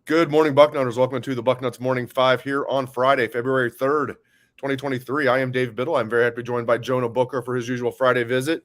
Good morning, Bucknutters. Welcome to the Bucknuts Morning 5 here on Friday, February 3rd, 2023. I am Dave Biddle. I'm very happy to be joined by Jonah Booker for his usual Friday visit.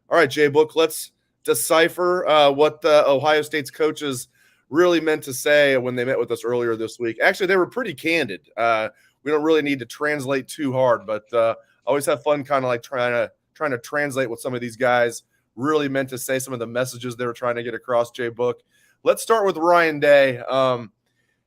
All right, JBook, let's decipher what the Ohio State's coaches really meant to say when they met with us earlier this week. Actually, they were pretty candid. We don't really need to translate too hard, but I always have fun kind of like trying to translate what some of these guys really meant to say, some of the messages they were trying to get across, JBook. Let's start with Ryan Day.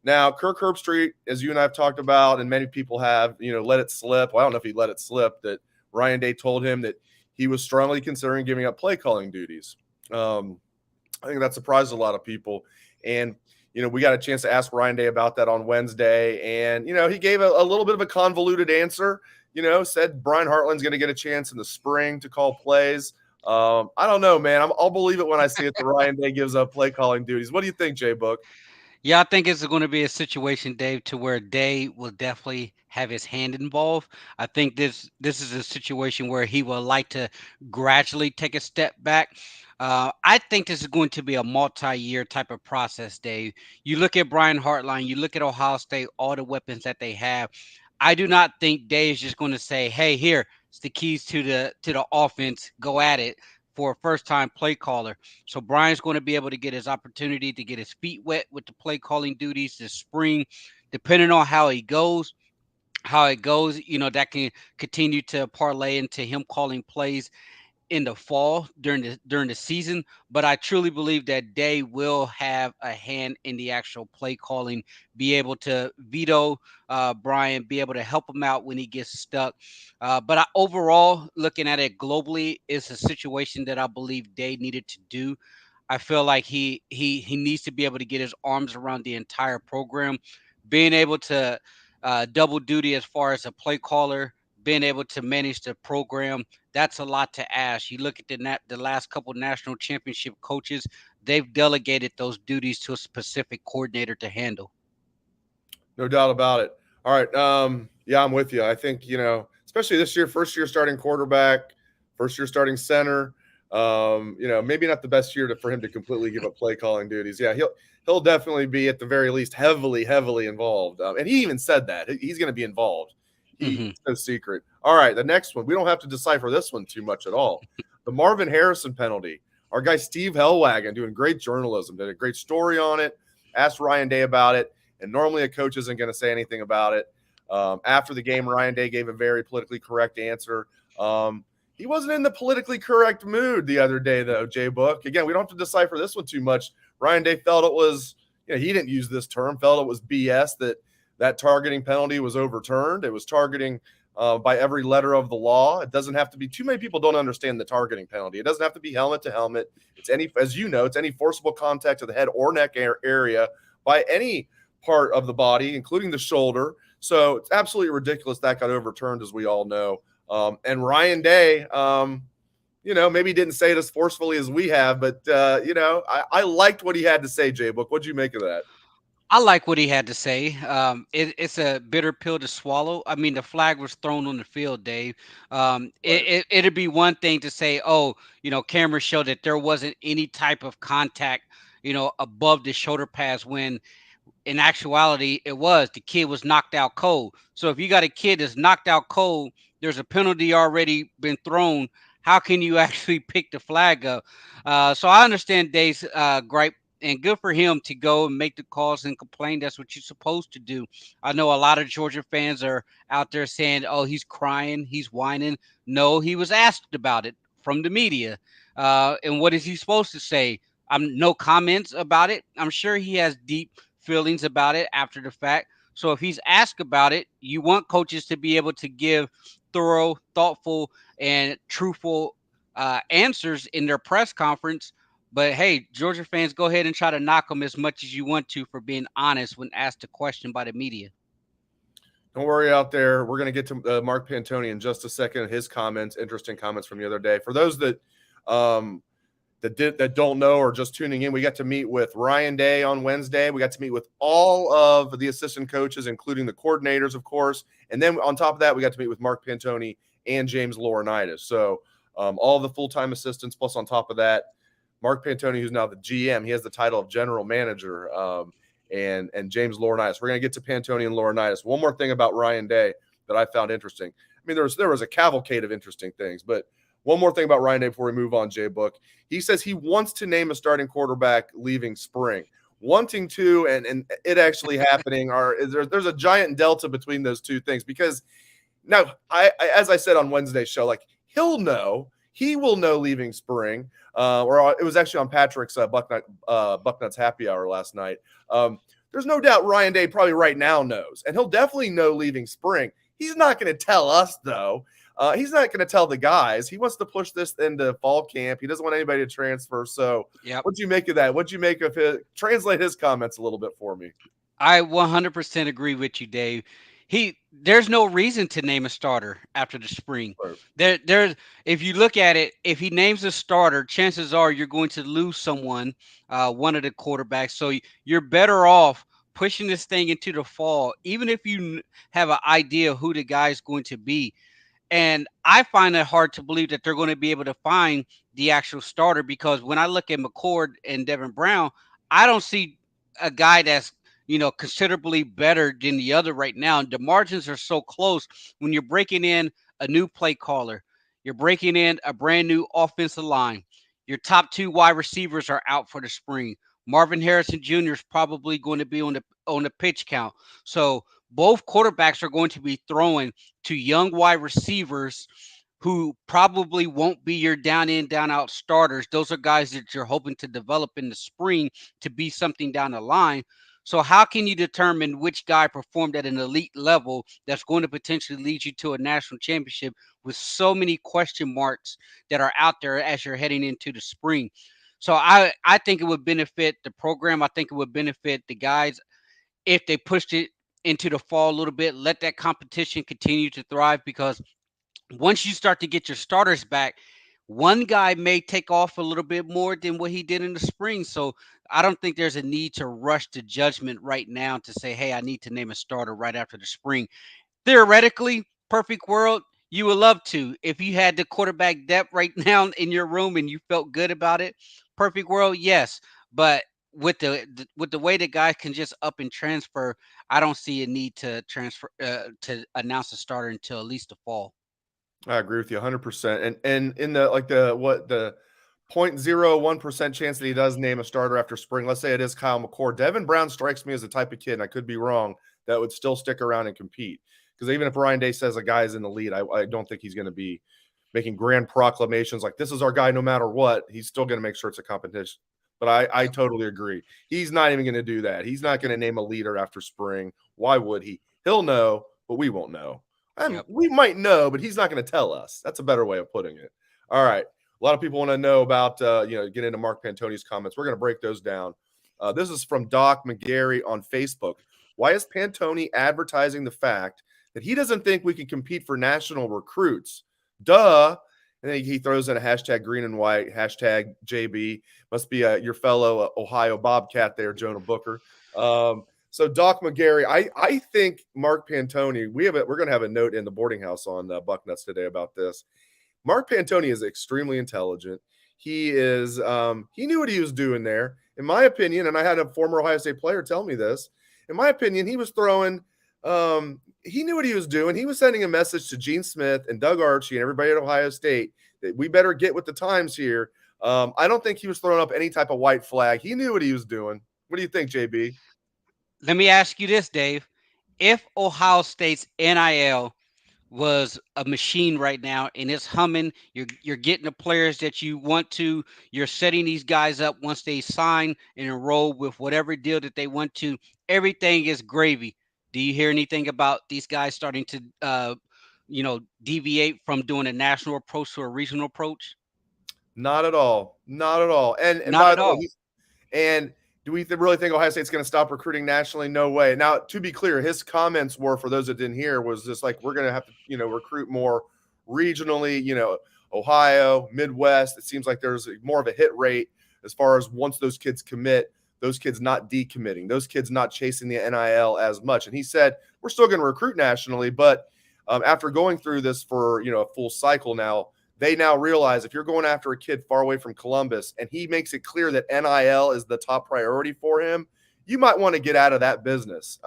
Now, Kirk Herbstreit, as you and I have talked about, and many people have, let it slip. Well, I don't know if he let it slip that Ryan Day told him that he was strongly considering giving up play calling duties. I think that surprised a lot of people. And, we got a chance to ask Ryan Day about that on Wednesday. And, he gave a little bit of a convoluted answer, said Brian Hartline's going to get a chance in the spring to call plays. I don't know, man. I'll believe it when I see it that Ryan Day gives up play calling duties. What do you think, JBook? Yeah, I think it's going to be a situation, Dave, to where Day will definitely have his hand involved. I think this is a situation where he will like to gradually take a step back. I think this is going to be a multi-year type of process, Dave. You look at Brian Hartline, you look at Ohio State, all the weapons that they have. I do not think Day is just going to say, "Hey, here, it's the keys to the offense. Go at it." For a first-time play caller. So Brian's going to be able to get his opportunity to get his feet wet with the play calling duties this spring, depending on how it goes, that can continue to parlay into him calling plays in the fall during the season. But I truly believe that Day will have a hand in the actual play calling, be able to veto Brian, be able to help him out when he gets stuck. But overall, looking at it globally, it's a situation that I believe Day needed to do. I feel like he needs to be able to get his arms around the entire program, being able to double duty as far as a play caller, being able to manage the program. That's a lot to ask. You look at the last couple national championship coaches; they've delegated those duties to a specific coordinator to handle. No doubt about it. All right. Yeah, I'm with you. I think, especially this year, first year starting quarterback, first year starting center. Maybe not the best year for him to completely give up play calling duties. Yeah, he'll definitely be at the very least heavily involved. And he even said that he's going to be involved. Hmm. It's no secret. All right, the next one. We don't have to decipher this one too much at all. The Marvin Harrison penalty. Our guy Steve Hellwagon doing great journalism, did a great story on it. Asked Ryan Day about it. And normally a coach isn't going to say anything about it. After the game, Ryan Day gave a very politically correct answer. He wasn't in the politically correct mood the other day, though, JBook. Again, we don't have to decipher this one too much. Ryan Day felt it was, he didn't use this term, felt it was BS that targeting penalty was overturned. It was targeting by every letter of the law. It doesn't have to be, too many people don't understand the targeting penalty. It doesn't have to be helmet to helmet. It's any, as you know, it's any forcible contact to the head or neck area by any part of the body, including the shoulder. So it's absolutely ridiculous that got overturned, as we all know. And Ryan Day, maybe didn't say it as forcefully as we have, but, I liked what he had to say, JBook. What'd you make of that? I like what he had to say. It's a bitter pill to swallow. I mean, the flag was thrown on the field, Dave. Right. It'd be one thing to say, oh, cameras showed that there wasn't any type of contact, above the shoulder pads when in actuality it was. The kid was knocked out cold. So if you got a kid that's knocked out cold, there's a penalty already been thrown. How can you actually pick the flag up? So I understand Dave's gripe, and good for him to go and make the calls and complain. That's what you're supposed to do. I know a lot of Georgia fans are out there saying, "Oh, he's crying, he's whining." No, he was asked about it from the media, and what is he supposed to say? I'm no comments about it. I'm sure he has deep feelings about it after the fact. So if he's asked about it, you want coaches to be able to give thorough, thoughtful, and truthful answers in their press conference. But hey, Georgia fans, go ahead and try to knock them as much as you want to for being honest when asked a question by the media. Don't worry out there. We're going to get to Mark Pantoni in just a second. His comments, interesting comments from the other day. For those that that don't know or just tuning in, we got to meet with Ryan Day on Wednesday. We got to meet with all of the assistant coaches, including the coordinators, of course. And then on top of that, we got to meet with Mark Pantoni and James Laurinaitis. So all the full-time assistants, plus on top of that, Mark Pantoni, who's now the GM, he has the title of general manager. and James Laurinaitis. We're going to get to Pantoni and Laurinaitis. One more thing about Ryan Day that I found interesting. I mean, there was a cavalcade of interesting things, but one more thing about Ryan Day before we move on, JBook. He says he wants to name a starting quarterback leaving spring. Wanting to and it actually happening there's a giant delta between those two things, because now I as I said on Wednesday's show, like he will know leaving spring, or it was actually on Patrick's Bucknuts happy hour last night. There's no doubt Ryan Day probably right now knows, and he'll definitely know leaving spring. He's not going to tell us, though. He's not going to tell the guys. He wants to push this into fall camp. He doesn't want anybody to transfer. So What'd you make of that? What'd you make of translate his comments a little bit for me? I 100% agree with you, Dave. There's no reason to name a starter after the spring. Right. There's if you look at it, if he names a starter, chances are you're going to lose someone, one of the quarterbacks. So you're better off pushing this thing into the fall, even if you have an idea who the guy's going to be. And I find it hard to believe that they're going to be able to find the actual starter, because when I look at McCord and Devin Brown, I don't see a guy that's considerably better than the other right now. And the margins are so close when you're breaking in a new play caller, you're breaking in a brand new offensive line. Your top two wide receivers are out for the spring. Marvin Harrison Jr. is probably going to be on the pitch count. So both quarterbacks are going to be throwing to young wide receivers who probably won't be your down in, down out starters. Those are guys that you're hoping to develop in the spring to be something down the line. So how can you determine which guy performed at an elite level that's going to potentially lead you to a national championship with so many question marks that are out there as you're heading into the spring? So I think it would benefit the program. I think it would benefit the guys if they pushed it into the fall a little bit, let that competition continue to thrive, because once you start to get your starters back, one guy may take off a little bit more than what he did in the spring. So I don't think there's a need to rush to judgment right now to say, hey, I need to name a starter right after the spring. Theoretically, perfect world, you would love to. If you had the quarterback depth right now in your room and you felt good about it, perfect world, yes. But with the way the guys can just up and transfer, I don't see a need to transfer to announce a starter until at least the fall. I agree with you 100%. And in the 0.01% chance that he does name a starter after spring, let's say it is Kyle McCord. Devin Brown strikes me as the type of kid, and I could be wrong, that would still stick around and compete. Because even if Ryan Day says a guy is in the lead, I don't think he's going to be making grand proclamations like this is our guy no matter what. He's still going to make sure it's a competition. But I totally agree. He's not even going to do that. He's not going to name a leader after spring. Why would he? He'll know, but we won't know. We might know, but he's not going to tell us. That's a better way of putting it. All right. A lot of people want to know about, get into Mark Pantoni's comments. We're going to break those down. This is from Doc McGarry on Facebook. Why is Pantoni advertising the fact that he doesn't think we can compete for national recruits? Duh. And then he throws in a hashtag green and white, hashtag JB. Must be your fellow Ohio Bobcat there, Jonah Booker. So Doc McGarry, I think Mark Pantoni, we're going to have a note in the boarding house on Bucknuts today about this. Mark Pantoni is extremely intelligent. He knew what he was doing there. In my opinion, and I had a former Ohio State player tell me this, in my opinion, he was throwing, he knew what he was doing. He was sending a message to Gene Smith and Doug Archie and everybody at Ohio State that we better get with the times here. I don't think he was throwing up any type of white flag. He knew what he was doing. What do you think, JB? Let me ask you this, Dave. If Ohio State's NIL was a machine right now and it's humming, you're getting the players that you want to, you're setting these guys up once they sign and enroll with whatever deal that they want to, everything is gravy. Do you hear anything about these guys starting to deviate from doing a national approach to a regional approach? Not at all. Not at all. And Not by at the way, all. and do we really think Ohio State's going to stop recruiting nationally? No way. Now, to be clear, his comments were, for those that didn't hear, was just like, we're going to have to, recruit more regionally, Ohio, Midwest. It seems like there's more of a hit rate as far as once those kids commit, those kids not decommitting, those kids not chasing the NIL as much. And he said, we're still going to recruit nationally, but after going through this for, a full cycle now, they now realize if you're going after a kid far away from Columbus and he makes it clear that NIL is the top priority for him, you might want to get out of that business.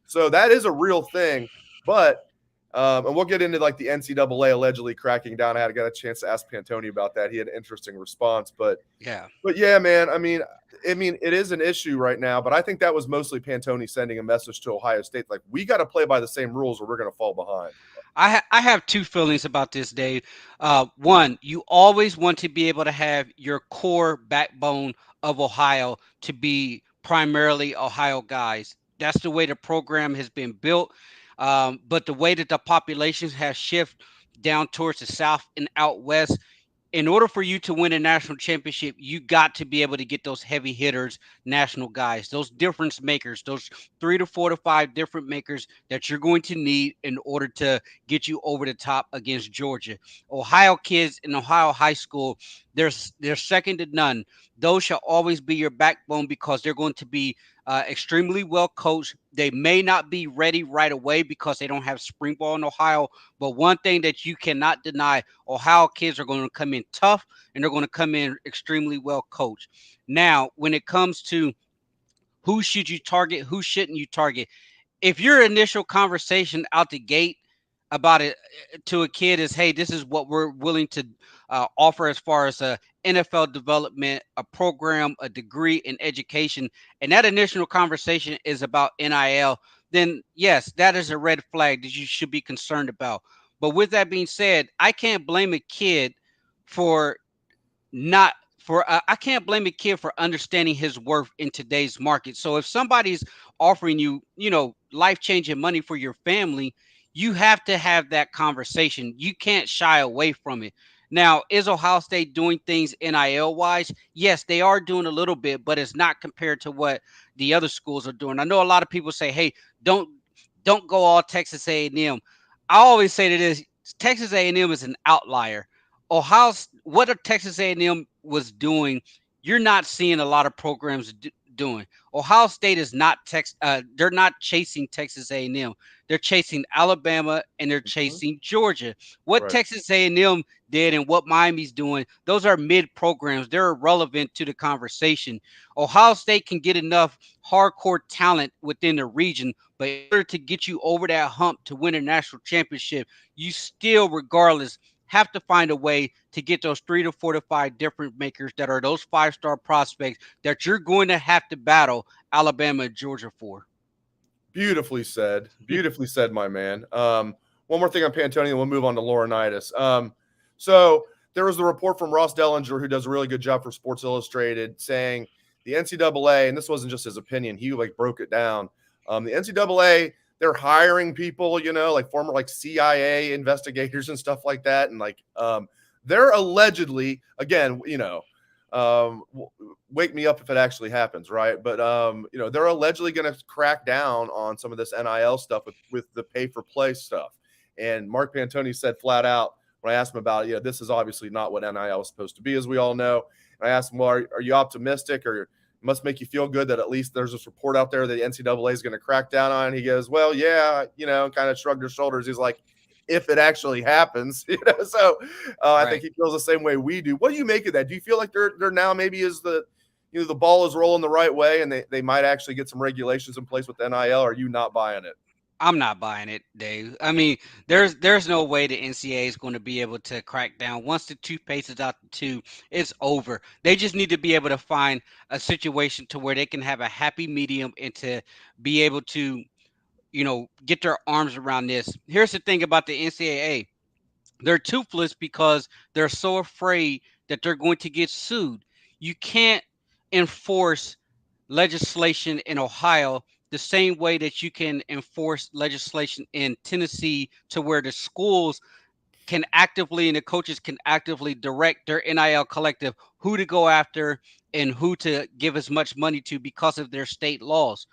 So that is a real thing, but and we'll get into like the NCAA allegedly cracking down. I got a chance to ask Pantoni about that. He had an interesting response, Yeah. but yeah, man. I mean, it is an issue right now, but I think that was mostly Pantoni sending a message to Ohio State, like we got to play by the same rules, or we're going to fall behind. I have two feelings about this, Dave. One, you always want to be able to have your core backbone of Ohio to be primarily Ohio guys. That's the way the program has been built. But the way that the populations have shifted down towards the south and out west, in order for you to win a national championship, you got to be able to get those heavy hitters, national guys, those difference makers, those 3 to 4 to 5 different makers that you're going to need in order to get you over the top against Georgia. Ohio kids in Ohio high school, they're second to none. Those shall always be your backbone because they're going to be extremely well coached. They may not be ready right away because they don't have spring ball in Ohio, but one thing that you cannot deny, Ohio kids are going to come in tough and they're going to come in extremely well coached. Now, when it comes to who should you target, who shouldn't you target, if your initial conversation out the gate about it to a kid is, hey, this is what we're willing to offer as far as a NFL development, a program, a degree in education, and that initial conversation is about NIL, then yes, that is a red flag that you should be concerned about. But with that being said, I can't blame a kid for not for I can't blame a kid for understanding his worth in today's market. So if somebody's offering you, life-changing money for your family, you have to have that conversation. You can't shy away from it. Now, is Ohio State doing things NIL wise? Yes, they are doing a little bit, but it's not compared to what the other schools are doing. I know a lot of people say, "Hey, don't don't go all Texas A&M." I always say to this, Texas A&M is an outlier. What a Texas A&M was doing, you're not seeing a lot of programs doing. Ohio State is not they're not chasing Texas A&M. They're chasing Alabama and they're Mhm. chasing Georgia. What Right. Texas A&M did and what Miami's doing, those are mid programs. They're irrelevant to the conversation. Ohio State can get enough hardcore talent within the region, but in order to get you over that hump to win a national championship, you still, regardless, have to find a way to get those 3 to 4 to 5 different makers that are those 5-star prospects that you're going to have to battle Alabama and Georgia for. Beautifully said. Beautifully said, my man. One more thing on Pantoni, and we'll move on to Laurinaitis. So there was the report from Ross Dellinger, who does a really good job for Sports Illustrated, saying the NCAA, and this wasn't just his opinion, he like broke it down. The NCAA, they're hiring people, like former like CIA investigators and stuff like that, and like they're allegedly, again, um, wake me up if it actually happens, right? But they're allegedly going to crack down on some of this NIL stuff with the pay for play stuff. And Mark Pantoni said flat out when I asked him about it, this is obviously not what NIL is supposed to be, as we all know. And I asked him, well, are you optimistic, or it must make you feel good that at least there's this report out there that the NCAA is going to crack down on? And he goes, well, yeah, kind of shrugged his shoulders. He's like, if it actually happens, So I think Right. he feels the same way we do. What do you make of that? Do you feel like they're now maybe is the ball is rolling the right way, and they might actually get some regulations in place with NIL? Or are you not buying it? I'm not buying it, Dave. I mean, there's no way the NCAA is going to be able to crack down. Once the toothpaste is out the tube, it's over. They just need to be able to find a situation to where they can have a happy medium and to be able to, get their arms around this. Here's the thing about the NCAA. They're toothless because they're so afraid that they're going to get sued. You can't enforce legislation in Ohio the same way that you can enforce legislation in Tennessee, to where the schools can actively and the coaches can actively direct their NIL collective who to go after and who to give as much money to because of their state laws.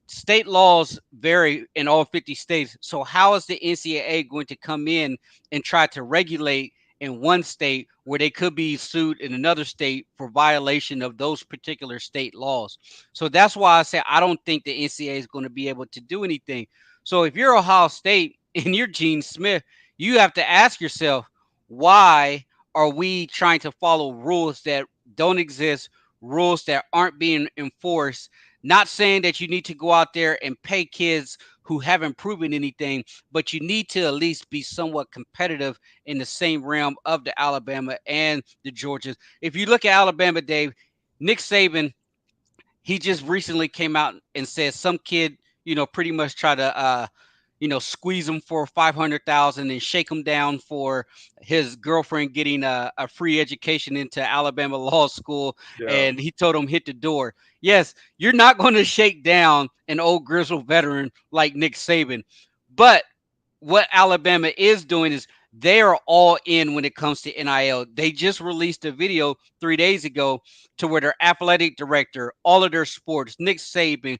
State laws vary in all 50 states. So how is the NCAA going to come in and try to regulate in one state where they could be sued in another state for violation of those particular state laws? So that's why I say I don't think the NCAA is going to be able to do anything. So if you're Ohio State and you're Gene Smith, you have to ask yourself, why are we trying to follow rules that don't exist, rules that aren't being enforced? Not saying that you need to go out there and pay kids who haven't proven anything, but you need to at least be somewhat competitive in the same realm of the Alabama and the Georgias. If you look at Alabama, Dave, Nick Saban, he just recently came out and said some kid, pretty much try to squeeze him for 500,000 and shake him down for his girlfriend getting a free education into Alabama law school. Yeah. And he told him hit the door. Yes, you're not going to shake down an old grizzled veteran like Nick Saban, but what Alabama is doing is they are all in when it comes to NIL. They just released a video 3 days ago to where their athletic director, all of their sports, Nick Saban,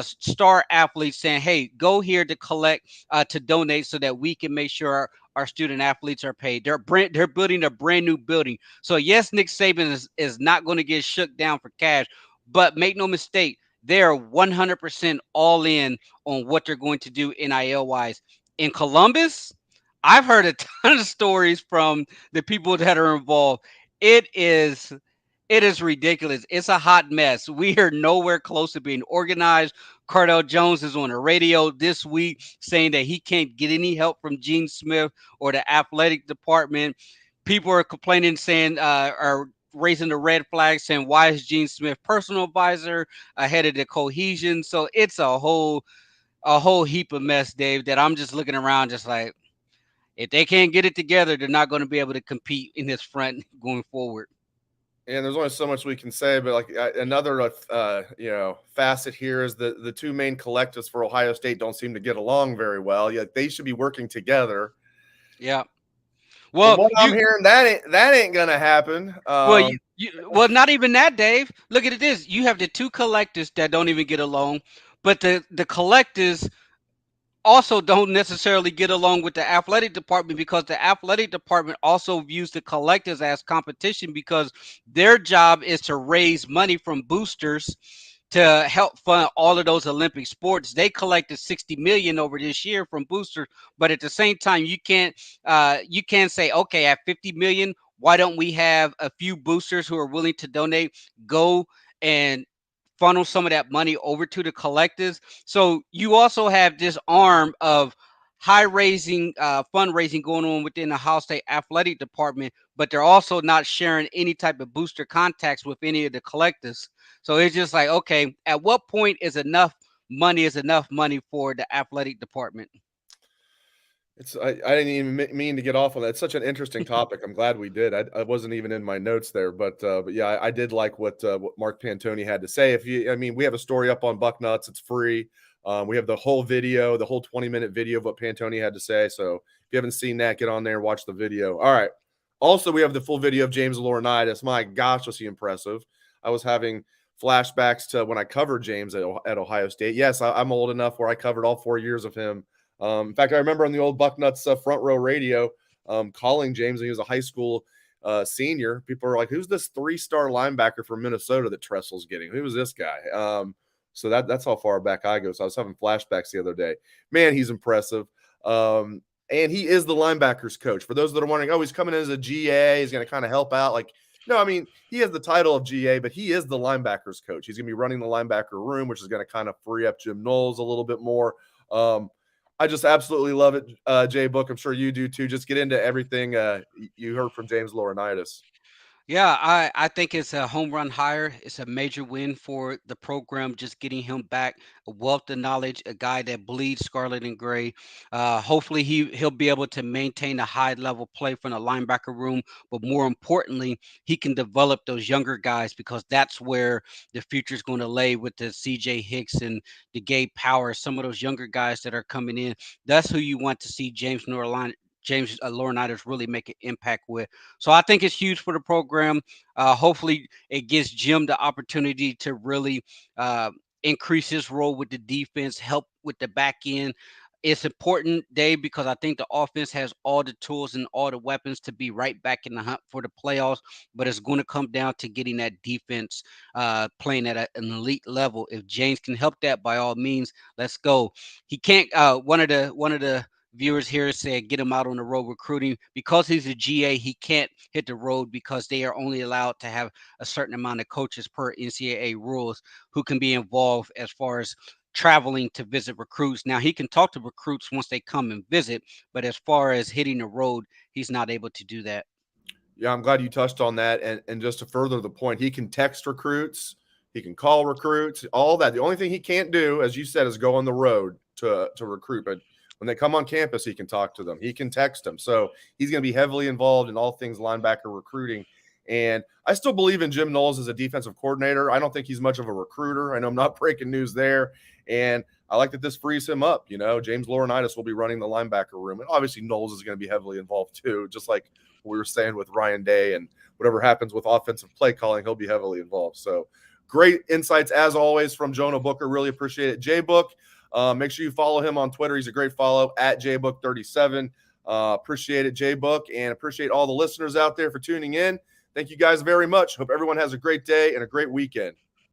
star athletes saying, "Hey, go here to collect, to donate, so that we can make sure our student athletes are paid." They're building a brand new building. So yes, Nick Saban is not going to get shook down for cash, but make no mistake, they are 100% all in on what they're going to do NIL wise in Columbus. I've heard a ton of stories from the people that are involved. It is it is ridiculous. It's a hot mess. We are nowhere close to being organized. Cardell Jones is on the radio this week saying that he can't get any help from Gene Smith or the athletic department. People are complaining, saying, are raising the red flag, saying, why is Gene Smith personal advisor ahead of the cohesion? So it's a whole heap of mess, Dave, that I'm just looking around just like, if they can't get it together, they're not going to be able to compete in this front going forward. And there's only so much we can say, but like another facet here is the two main collectives for Ohio State don't seem to get along very well. Yet they should be working together. Yeah. From Well, what I'm hearing, that ain't gonna happen. well, not even that, Dave. Look at it this. You have the two collectives that don't even get along, but the collectives also don't necessarily get along with the athletic department, because the athletic department also views the collectives as competition, because their job is to raise money from boosters to help fund all of those Olympic sports. They collected 60 million over this year from boosters, but at the same time, you can't say, okay, at 50 million, why don't we have a few boosters who are willing to donate, go and funnel some of that money over to the collectives. So you also have this arm of high raising fundraising going on within the Ohio State athletic department, but they're also not sharing any type of booster contacts with any of the collectives. So it's just like, okay, at what point is enough money for the athletic department? I didn't even mean to get off on that. It's such an interesting topic. I'm glad we did. I wasn't even in my notes there, but yeah, I did like what Mark Pantoni had to say. I mean, we have a story up on Bucknuts. It's free. We have the whole video, the whole 20-minute video of what Pantoni had to say. So if you haven't seen that, get on there and watch the video. All right. Also, we have the full video of James Laurinaitis. My gosh, was he impressive! I was having flashbacks to when I covered James at Ohio State. Yes, I'm old enough where I covered all 4 years of him. In fact, I remember on the old Bucknuts front row radio calling James when he was a high school senior. People are like, "Who's this 3-star linebacker from Minnesota that Tressel's getting? Who is this guy?" So that's how far back I go. So I was having flashbacks the other day. Man, he's impressive. And he is the linebackers coach. For those that are wondering, oh, he's coming in as a GA. He's going to kind of help out. Like, no, I mean, he has the title of GA, but he is the linebackers coach. He's going to be running the linebacker room, which is going to kind of free up Jim Knowles a little bit more. I just absolutely love it, JBook. I'm sure you do too. Just get into everything you heard from James Laurinaitis. Yeah, I think it's a home run hire. It's a major win for the program, just getting him back, a wealth of knowledge, a guy that bleeds scarlet and gray. Hopefully he'll be able to maintain a high level play from the linebacker room, but more importantly, he can develop those younger guys, because that's where the future is going to lay with the CJ Hicks and the Gabe Powers, some of those younger guys that are coming in. That's who you want to see James Laurinaitis really make an impact with. So I think it's huge for the program. Hopefully, it gives Jim the opportunity to really increase his role with the defense, help with the back end. It's important, Dave, because I think the offense has all the tools and all the weapons to be right back in the hunt for the playoffs. But it's going to come down to getting that defense playing at an elite level. If James can help that, by all means, let's go. He can't. One of the viewers here said get him out on the road recruiting. Because he's a GA, he can't hit the road because they are only allowed to have a certain amount of coaches per NCAA rules who can be involved as far as traveling to visit recruits. Now he can talk to recruits once they come and visit, but as far as hitting the road, he's not able to do that. Yeah, I'm glad you touched on that. And just to further the point, he can text recruits, he can call recruits, all that. The only thing he can't do, as you said, is go on the road to recruit. But when they come on campus, he can talk to them. He can text them. So he's going to be heavily involved in all things linebacker recruiting. And I still believe in Jim Knowles as a defensive coordinator. I don't think he's much of a recruiter. I know I'm not breaking news there. And I like that this frees him up. You know, James Laurinaitis will be running the linebacker room. And obviously Knowles is going to be heavily involved too, just like we were saying with Ryan Day, and whatever happens with offensive play calling, he'll be heavily involved. So great insights as always from Jonah Booker. Really appreciate it. JBook, make sure you follow him on Twitter. He's a great follow at JBook37. Appreciate it, JBook, and appreciate all the listeners out there for tuning in. Thank you guys very much. Hope everyone has a great day and a great weekend.